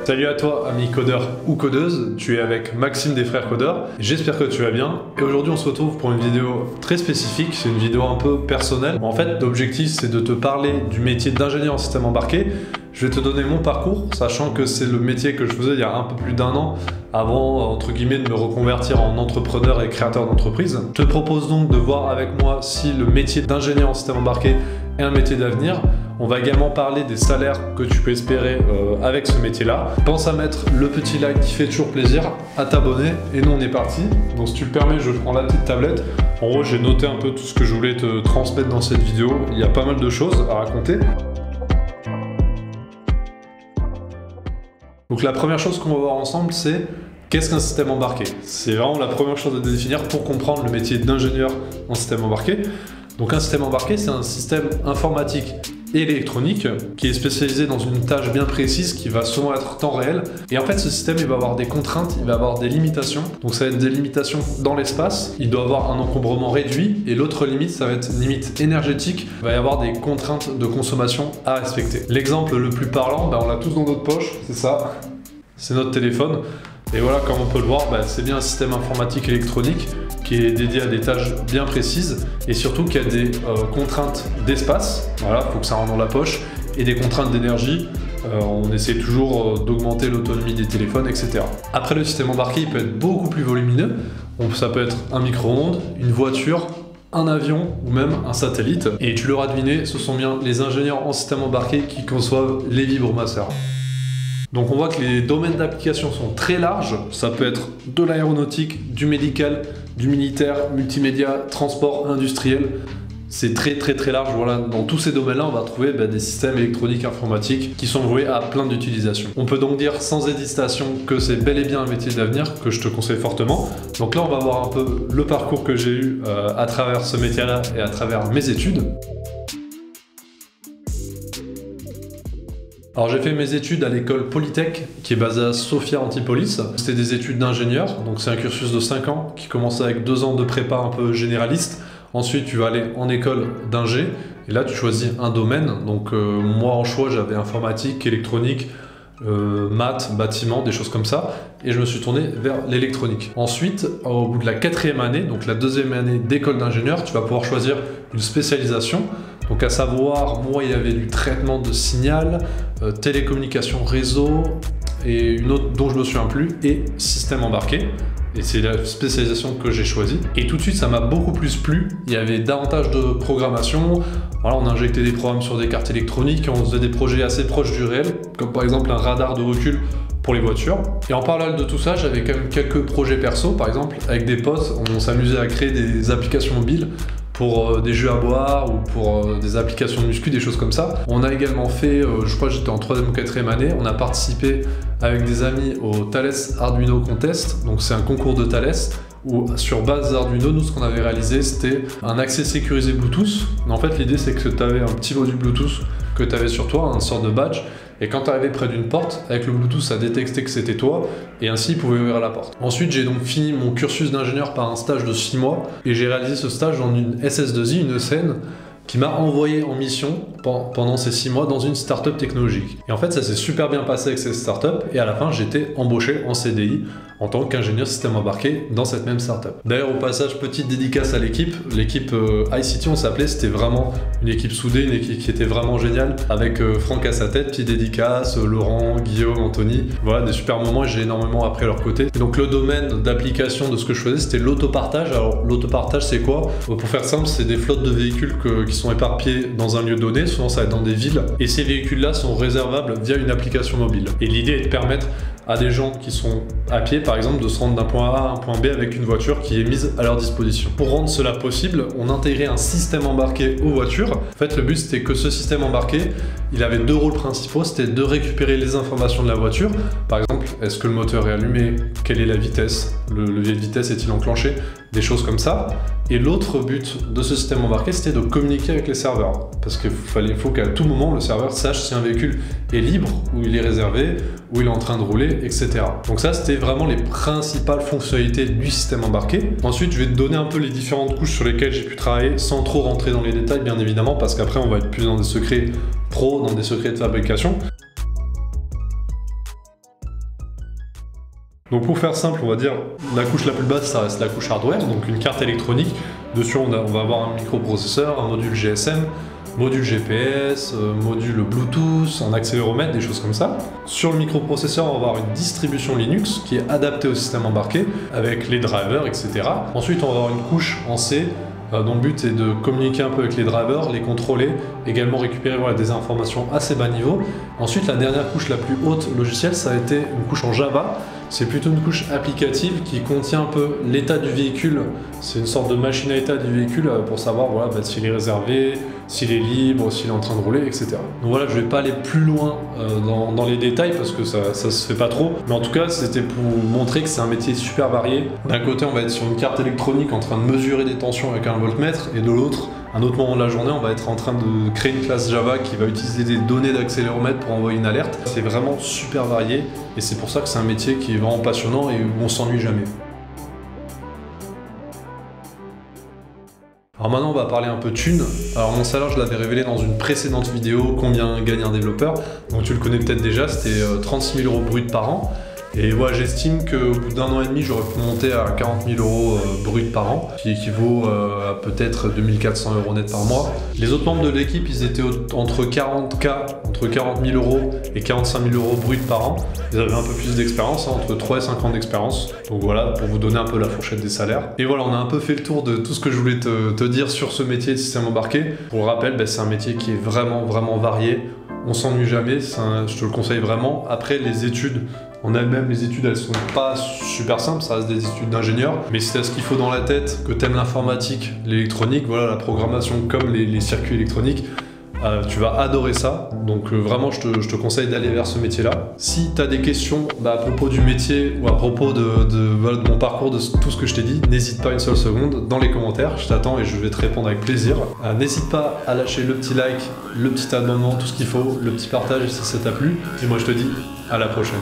Salut à toi, ami codeur ou codeuse, tu es avec Maxime des Frères Codeurs. J'espère que tu vas bien. Et aujourd'hui, on se retrouve pour une vidéo très spécifique, c'est une vidéo un peu personnelle. En fait, l'objectif, c'est de te parler du métier d'ingénieur en système embarqué. Je vais te donner mon parcours, sachant que c'est le métier que je faisais il y a un peu plus d'1 an, avant, entre guillemets, de me reconvertir en entrepreneur et créateur d'entreprise. Je te propose donc de voir avec moi si le métier d'ingénieur en système embarqué est un métier d'avenir. On va également parler des salaires que tu peux espérer avec ce métier-là. Pense à mettre le petit like qui fait toujours plaisir, à t'abonner, et nous on est parti. Donc si tu le permets, je prends la petite tablette. En gros, j'ai noté un peu tout ce que je voulais te transmettre dans cette vidéo. Il y a pas mal de choses à raconter. Donc la première chose qu'on va voir ensemble, c'est qu'est-ce qu'un système embarqué? C'est vraiment la première chose à définir pour comprendre le métier d'ingénieur en système embarqué. Donc un système embarqué, c'est un système informatique et électronique qui est spécialisé dans une tâche bien précise qui va souvent être temps réel. Et en fait, ce système, il va avoir des contraintes, il va avoir des limitations. Donc ça va être des limitations dans l'espace, il doit avoir un encombrement réduit, et l'autre limite, ça va être une limite énergétique. Il va y avoir des contraintes de consommation à respecter. L'exemple le plus parlant, on l'a tous dans notre poche, c'est ça, c'est notre téléphone. Et voilà, comme on peut le voir, c'est bien un système informatique électronique qui est dédié à des tâches bien précises et surtout qui a des contraintes d'espace, voilà, il faut que ça rentre dans la poche, et des contraintes d'énergie. On essaie toujours d'augmenter l'autonomie des téléphones, etc. Après, le système embarqué, il peut être beaucoup plus volumineux. Ça peut être un micro-ondes, une voiture, un avion ou même un satellite. Et tu l'auras deviné, ce sont bien les ingénieurs en système embarqué qui conçoivent les vibromasseurs. Donc on voit que les domaines d'application sont très larges, ça peut être de l'aéronautique, du médical, du militaire, multimédia, transport, industriel. C'est très large, voilà. Dans tous ces domaines-là, on va trouver des systèmes électroniques informatiques qui sont voués à plein d'utilisations. On peut donc dire sans hésitation que c'est bel et bien un métier d'avenir que je te conseille fortement. Donc là, on va voir un peu le parcours que j'ai eu à travers ce métier-là et à travers mes études. Alors j'ai fait mes études à l'école Polytech qui est basée à Sophia Antipolis. C'était des études d'ingénieur, donc c'est un cursus de 5 ans qui commence avec 2 ans de prépa un peu généraliste. Ensuite tu vas aller en école d'ingé et là tu choisis un domaine. Donc moi en choix j'avais informatique, électronique, maths, bâtiment, des choses comme ça, et je me suis tourné vers l'électronique. Ensuite, au bout de la 4e année, donc la 2e année d'école d'ingénieur, tu vas pouvoir choisir une spécialisation. Donc à savoir, moi il y avait du traitement de signal, télécommunication réseau, et une autre dont je me souviens plus, et système embarqué. Et c'est la spécialisation que j'ai choisie. Et tout de suite, ça m'a beaucoup plus plu. Il y avait davantage de programmation. Voilà, on injectait des programmes sur des cartes électroniques, on faisait des projets assez proches du réel, comme par exemple un radar de recul pour les voitures. Et en parallèle de tout ça, j'avais quand même quelques projets perso. Par exemple, avec des potes, on s'amusait à créer des applications mobiles pour des jeux à boire ou pour des applications de muscu, des choses comme ça. On a également fait, je crois que j'étais en 3e ou 4e année, on a participé avec des amis au Thales Arduino Contest, donc c'est un concours de Thales, où sur base d'Arduino, nous ce qu'on avait réalisé c'était un accès sécurisé Bluetooth. En fait l'idée c'est que tu avais un petit module Bluetooth que tu avais sur toi, une sorte de badge, et quand tu arrivais près d'une porte, avec le Bluetooth ça détectait que c'était toi, et ainsi il pouvait ouvrir la porte. Ensuite j'ai donc fini mon cursus d'ingénieur par un stage de 6 mois, et j'ai réalisé ce stage dans une SS2I, une ESN, qui m'a envoyé en mission pendant ces 6 mois dans une start-up technologique. Et en fait, ça s'est super bien passé avec cette start-up, et à la fin, j'étais embauché en CDI en tant qu'ingénieur système embarqué dans cette même start-up. D'ailleurs, au passage, petite dédicace à l'équipe. L'équipe iCity, on s'appelait, c'était vraiment une équipe soudée, une équipe qui était vraiment géniale, avec Franck à sa tête, petite dédicace, Laurent, Guillaume, Anthony. Voilà, des super moments, et j'ai énormément appris à leur côté. Et donc, le domaine d'application de ce que je faisais, c'était l'autopartage. Alors, l'autopartage, c'est quoi? Pour faire simple, c'est des flottes de véhicules qui sont éparpillés dans un lieu donné, souvent ça va être dans des villes, et ces véhicules-là sont réservables via une application mobile. Et l'idée est de permettre à des gens qui sont à pied, par exemple, de se rendre d'un point A à un point B avec une voiture qui est mise à leur disposition. Pour rendre cela possible, on intégrait un système embarqué aux voitures. En fait, le but, c'était que ce système embarqué, il avait 2 rôles principaux, c'était de récupérer les informations de la voiture. Par exemple, est-ce que le moteur est allumé? Quelle est la vitesse? Le levier de vitesse est-il enclenché? Des choses comme ça. Et l'autre but de ce système embarqué, c'était de communiquer avec les serveurs. Parce qu'il faut qu'à tout moment, le serveur sache si un véhicule est libre, où il est réservé, où il est en train de rouler, etc. Donc ça, c'était vraiment les principales fonctionnalités du système embarqué. Ensuite, je vais te donner un peu les différentes couches sur lesquelles j'ai pu travailler, sans trop rentrer dans les détails, bien évidemment, parce qu'après, on va être plus dans des secrets pro, dans des secrets de fabrication. Donc pour faire simple, on va dire la couche la plus basse, ça reste la couche hardware, donc une carte électronique. Dessus, on va avoir un microprocesseur, un module GSM, module GPS, module Bluetooth, un accéléromètre, des choses comme ça. Sur le microprocesseur, on va avoir une distribution Linux qui est adaptée au système embarqué, avec les drivers, etc. Ensuite, on va avoir une couche en C, dont le but est de communiquer un peu avec les drivers, les contrôler, également récupérer des informations à assez bas niveau. Ensuite, la dernière couche la plus haute logicielle, ça a été une couche en Java. C'est plutôt une couche applicative qui contient un peu l'état du véhicule. C'est une sorte de machine à état du véhicule pour savoir s'il est réservé, s'il est libre, s'il est en train de rouler, etc. Donc voilà, je vais pas aller plus loin dans les détails parce que ça se fait pas trop. Mais en tout cas, c'était pour montrer que c'est un métier super varié. D'un côté, on va être sur une carte électronique en train de mesurer des tensions avec un voltmètre, et de l'autre, à un autre moment de la journée, on va être en train de créer une classe Java qui va utiliser des données d'accéléromètre pour envoyer une alerte. C'est vraiment super varié et c'est pour ça que c'est un métier qui est vraiment passionnant et où on s'ennuie jamais. Alors maintenant, on va parler un peu thunes. Alors mon salaire, je l'avais révélé dans une précédente vidéo, combien gagne un développeur. Donc tu le connais peut-être déjà, c'était 36 000 € bruts par an. Et voilà, j'estime qu'au bout d'un an et demi, j'aurais pu monter à 40 000 € bruts par an, qui équivaut à peut-être 2 400 € net par mois. Les autres membres de l'équipe, ils étaient entre 40 000 € et 45 000 € bruts par an. Ils avaient un peu plus d'expérience, entre 3 et 5 ans d'expérience. Donc voilà, pour vous donner un peu la fourchette des salaires. Et voilà, on a un peu fait le tour de tout ce que je voulais te dire sur ce métier de système embarqué. Pour le rappel, c'est un métier qui est vraiment varié. On s'ennuie jamais, je te le conseille vraiment. Après, les études en elles-mêmes, les études, elles sont pas super simples, ça reste des études d'ingénieur. Mais si t'as ce qu'il faut dans la tête, que t'aimes l'informatique, l'électronique, voilà, la programmation comme les circuits électroniques, tu vas adorer ça. Donc vraiment, je te conseille d'aller vers ce métier-là. Si tu as des questions à propos du métier ou à propos de mon parcours, de tout ce que je t'ai dit, n'hésite pas une seule seconde dans les commentaires. Je t'attends et je vais te répondre avec plaisir. N'hésite pas à lâcher le petit like, le petit abonnement, tout ce qu'il faut, le petit partage si ça t'a plu. Et moi, je te dis à la prochaine.